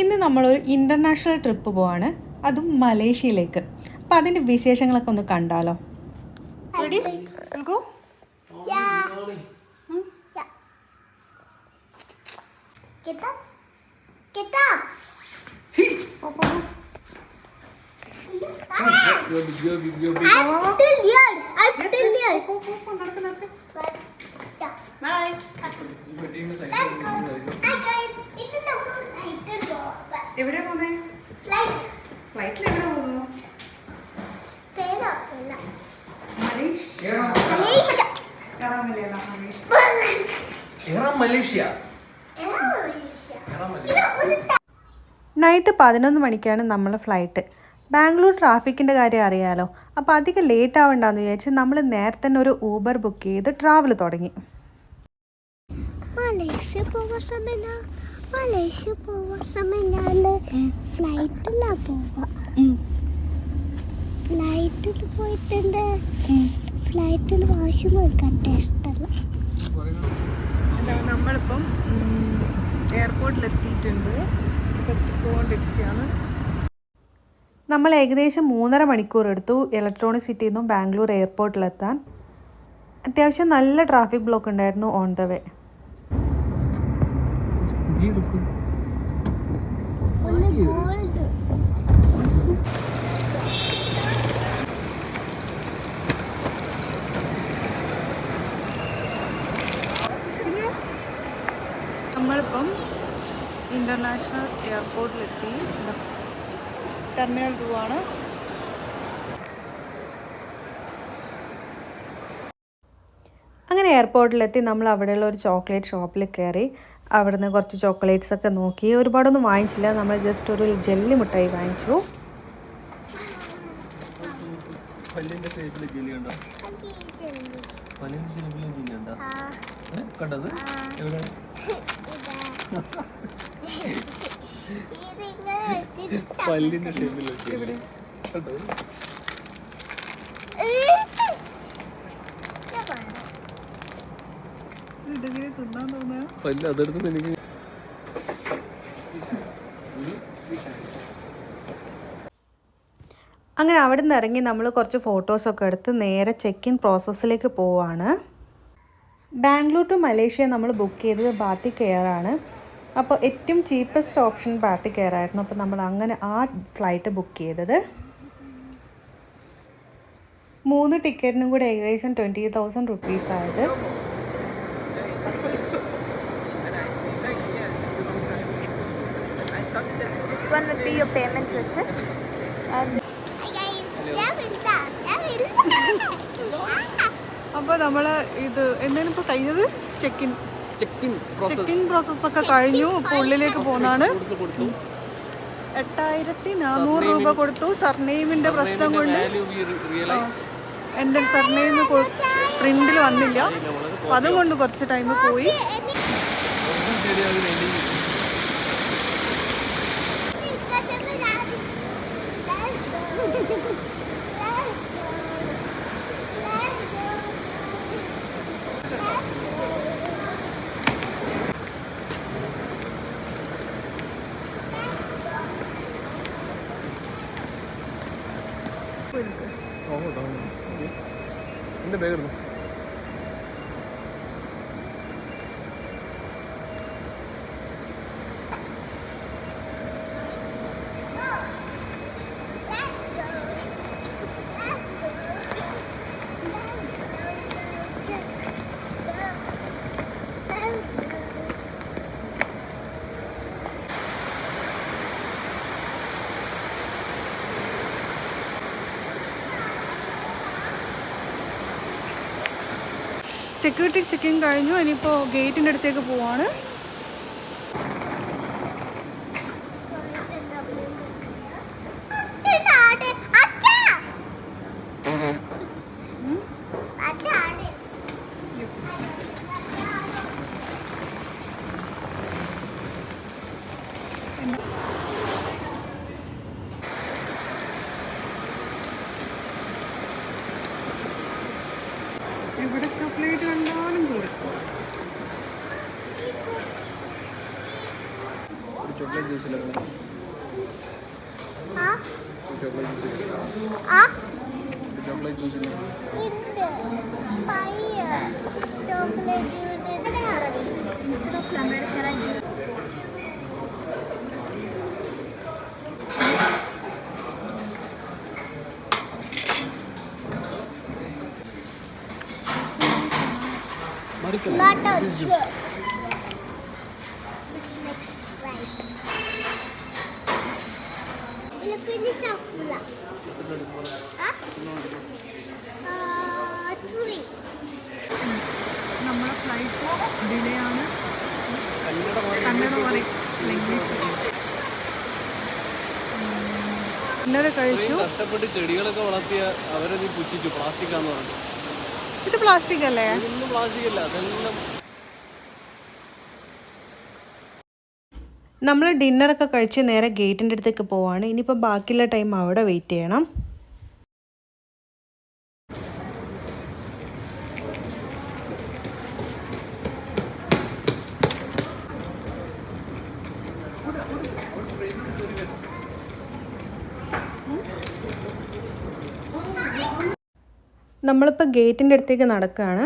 ഇന്ന് നമ്മളൊരു international trip പോവാണ്, അതും മലേഷ്യയിലേക്ക്. അപ്പോൾ അതിൻ്റെ വിശേഷങ്ങളൊക്കെ ഒന്ന് കണ്ടാലോ. റെഡി? ഗോ. എവിടെ പോന്നേ? ഫ്ലൈറ്റിൽ എവിടെ പോകുന്നു? നൈറ്റ് 11 മണിക്കാണ് നമ്മളെ ഫ്ലൈറ്റ്. ബാംഗ്ലൂർ ട്രാഫിക്കിൻ്റെ കാര്യം അറിയാലോ. അപ്പോൾ അധികം ലേറ്റ് ആവണ്ടെന്ന് വിചാരിച്ച് നമ്മൾ നേരത്തെ തന്നെ ഒരു ഊബർ ബുക്ക് ചെയ്ത് ട്രാവൽ തുടങ്ങി. മലേഷ്യ പോവാൻ സമയം ഞാൻ ഫ്ലൈറ്റിലാണ് പോവുക. ഫ്ലൈറ്റിൽ പോയിട്ടുണ്ട്. ഫ്ലൈറ്റിൽ വാശി നോക്കാൻ ഇഷ്ടമല്ല. നമ്മളിപ്പം എയർപോർട്ടിലെത്തിയിട്ടുണ്ട്. എത്തിക്കൊണ്ടിരിക്കുകയാണ്. നമ്മൾ ഏകദേശം 3.5 മണിക്കൂർ എടുത്തു ഇലക്ട്രോണിക് സിറ്റിയിൽ നിന്നും ബാംഗ്ലൂർ എയർപോർട്ടിലെത്താൻ. അത്യാവശ്യം നല്ല ട്രാഫിക് ബ്ലോക്ക് ഉണ്ടായിരുന്നു ഓൺ ദ വേ. നമ്മളിപ്പം ഇൻ്റർനാഷണൽ എയർപോർട്ടിലെത്തി. ടെർമിനൽ 2 ആണ്. അങ്ങനെ എയർപോർട്ടിലെത്തി നമ്മൾ അവിടെയുള്ള ഒരു ചോക്ലേറ്റ് ഷോപ്പിൽ കയറി. അവിടുന്ന് കുറച്ച് ചോക്ലേറ്റ്സ് ഒക്കെ നോക്കി. ഒരുപാടൊന്നും വാങ്ങിച്ചില്ല, നമ്മൾ ജസ്റ്റ് ഒരു ജെല്ലി മിഠായി വാങ്ങിച്ചു. അങ്ങനെ അവിടെ നിന്ന് ഇറങ്ങി നമ്മൾ കുറച്ച് ഫോട്ടോസൊക്കെ എടുത്ത് നേരെ ചെക്ക് ഇൻ പ്രോസസ്സിലേക്ക് പോവാണ്. ബാംഗ്ലൂർ ടു മലേഷ്യ നമ്മൾ ബുക്ക് ചെയ്തത് ബാത്തിക് എയർ ആണ്. അപ്പോൾ ഏറ്റവും ചീപ്പസ്റ്റ് ഓപ്ഷൻ ബാത്തിക് എയർ ആയിരുന്നു. അപ്പോൾ നമ്മൾ അങ്ങനെ ആ ഫ്ലൈറ്റ് ബുക്ക് ചെയ്തത്. 3 ടിക്കറ്റിനും കൂടെ ഏകദേശം 20,000 റുപ്പീസ് ആയത്. This one will be your payment receipt. And അപ്പോൾ നമ്മൾ ഇത് എന്തെങ്കിലും ഇപ്പോൾ കഴിഞ്ഞത് ചെക്ക് ഇൻ പ്രോസസ്സൊക്കെ കഴിഞ്ഞു. ഇപ്പോൾ ഉള്ളിലേക്ക് പോകുന്നതാണ്. 8,400 രൂപ കൊടുത്തു. സർനെയിമിൻ്റെ പ്രശ്നം കൊണ്ട് എൻ്റെ സർനെയിം പ്രിന്റിൽ വന്നില്ല. അപ്പം അതുകൊണ്ട് കുറച്ച് ടൈം പോയി. എൻ്റെ ബാഗ് എടുത്തു. സെക്യൂരിറ്റി ചെക്കിങ് കഴിഞ്ഞു. ഇനിയിപ്പോൾ ഗേറ്റിൻ്റെ അടുത്തേക്ക് പോവാണ്. ഇവിടെ ചോക്ലേറ്റ് കണ്ടാലും കൊടുക്കും. ചോക്ലേറ്റ് ജ്യൂസിലൊക്കെ ചോക്ലേറ്റ് ജ്യൂസിൽ Instead of lemon, can I do? Not a joke. We'll finish up. Three. നമ്മുടെ ഫ്ലൈറ്റ് ഡിലേ ആണ്. കന്നഡ പറയും ഡിന്നർ കഴിച്ചു. കഷ്ടപ്പെട്ട് ചെടികളൊക്കെ വളർത്തിയ അവരത് പുച്ഛിച്ചു. പ്ലാസ്റ്റിക് ആണെന്ന് പറഞ്ഞു. ഇത് പ്ലാസ്റ്റിക് അല്ലേ? ഇതൊന്നും പ്ലാസ്റ്റിക് അല്ല, അതെല്ലാം. നമ്മൾ ഡിന്നറൊക്കെ കഴിച്ച് നേരെ ഗേറ്റിൻ്റെ അടുത്തേക്ക് പോവാണ്. ഇനിയിപ്പോൾ ബാക്കിയുള്ള ടൈം അവിടെ വെയിറ്റ് ചെയ്യണം. നമ്മളിപ്പോൾ ഗേറ്റിൻ്റെ അടുത്തേക്ക് നടക്കുകയാണ്.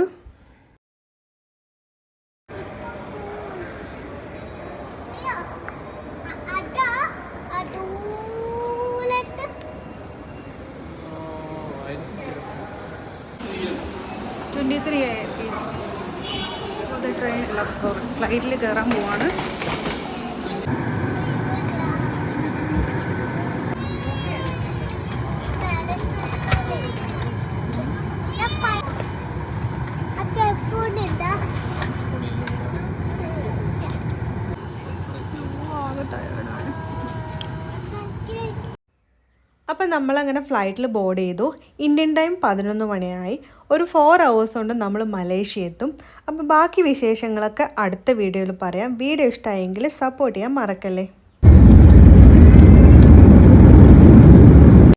ഫ്ലൈറ്റിൽ കയറാൻ പോവാണ്. അപ്പം നമ്മളങ്ങനെ ഫ്ലൈറ്റിൽ ബോർഡ് ചെയ്തു. ഇന്ത്യൻ ടൈം 11 മണിയായി. ഒരു 4 hours കൊണ്ട് നമ്മൾ മലേഷ്യ എത്തും. അപ്പോൾ ബാക്കി വിശേഷങ്ങളൊക്കെ അടുത്ത വീഡിയോയിൽ പറയാം. വീഡിയോ ഇഷ്ടമായെങ്കിൽ സപ്പോർട്ട് ചെയ്യാൻ മറക്കല്ലേ.